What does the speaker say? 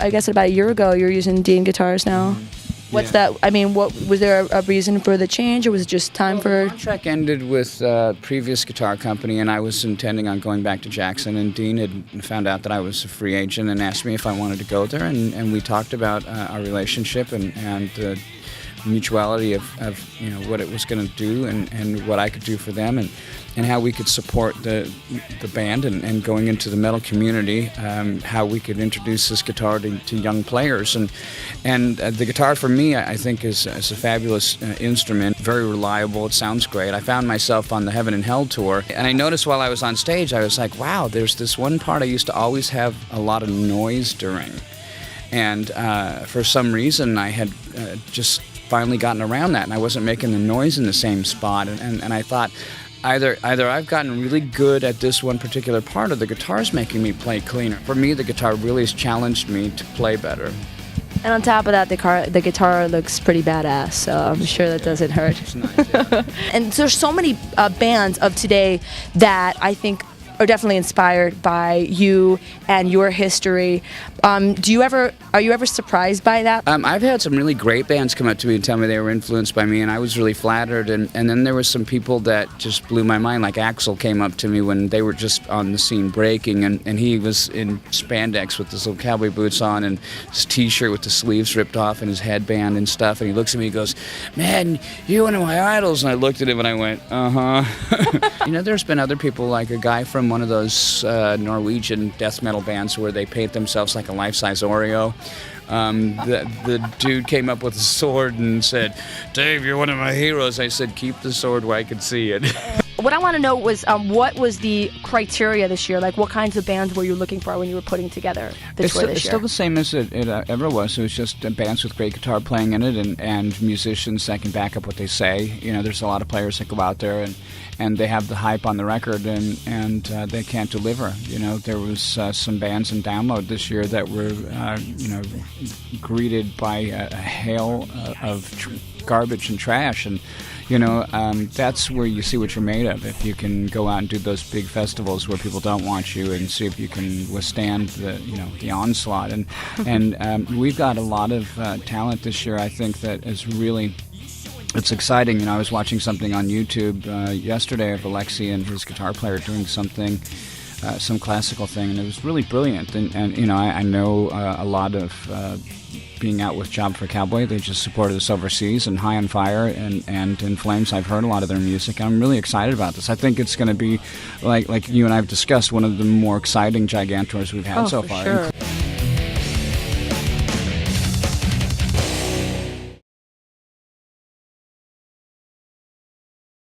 I guess about a year ago, you're using Dean guitars now. What's that? I mean, what was there a reason for the change, or was it just time for? The contract ended with previous guitar company, and I was intending on going back to Jackson. And Dean had found out that I was a free agent and asked me if I wanted to go there. And we talked about our relationship and the mutuality of what it was going to do and what I could do for them and how we could support the band and going into the metal community, how we could introduce this guitar to young players. And the guitar for me, I think, is a fabulous instrument, very reliable, it sounds great. I found myself on the Heaven and Hell tour, and I noticed while I was on stage, I was like, wow, there's this one part I used to always have a lot of noise during. And for some reason, I had just finally gotten around that, and I wasn't making the noise in the same spot. And I thought, either I've gotten really good at this one particular part, or the guitar's making me play cleaner. For me, the guitar really has challenged me to play better. And on top of that, the guitar looks pretty badass, so I'm sure that doesn't hurt. It's nice, yeah. And there's so many bands of today that I think are definitely inspired by you and your history. Are you ever surprised by that? I've had some really great bands come up to me and tell me they were influenced by me, and I was really flattered. And then there was some people that just blew my mind, like Axl came up to me when they were just on the scene breaking, and he was in spandex with his little cowboy boots on and his T-shirt with the sleeves ripped off and his headband and stuff. And he looks at me and goes, "Man, you're one of my idols." And I looked at him and I went, "Uh-huh." There's been other people, like a guy from one of those Norwegian death metal bands where they paint themselves like a life-size Oreo. The dude came up with a sword and said, "Dave, you're one of my heroes." I said, "Keep the sword where I can see it." What I want to know was what was the criteria this year? Like, what kinds of bands were you looking for when you were putting together the tour this year? It's still the same as it ever was. It was just bands with great guitar playing in it and musicians that can back up what they say. There's a lot of players that go out there and they have the hype on the record and they can't deliver. There was some bands in Download this year that were, greeted by a hail of garbage and trash, and that's where you see what you're made of. If you can go out and do those big festivals where people don't want you, and see if you can withstand the onslaught. And we've got a lot of talent this year. I think that is really. It's exciting. I was watching something on YouTube yesterday of Alexi and his guitar player doing something, some classical thing, and it was really brilliant. And I know a lot of being out with Job for Cowboy. They just supported us overseas, and High on Fire and In Flames. I've heard a lot of their music. I'm really excited about this. I think it's going to be, like you and I have discussed, one of the more exciting Gigantors we've had so far. Sure.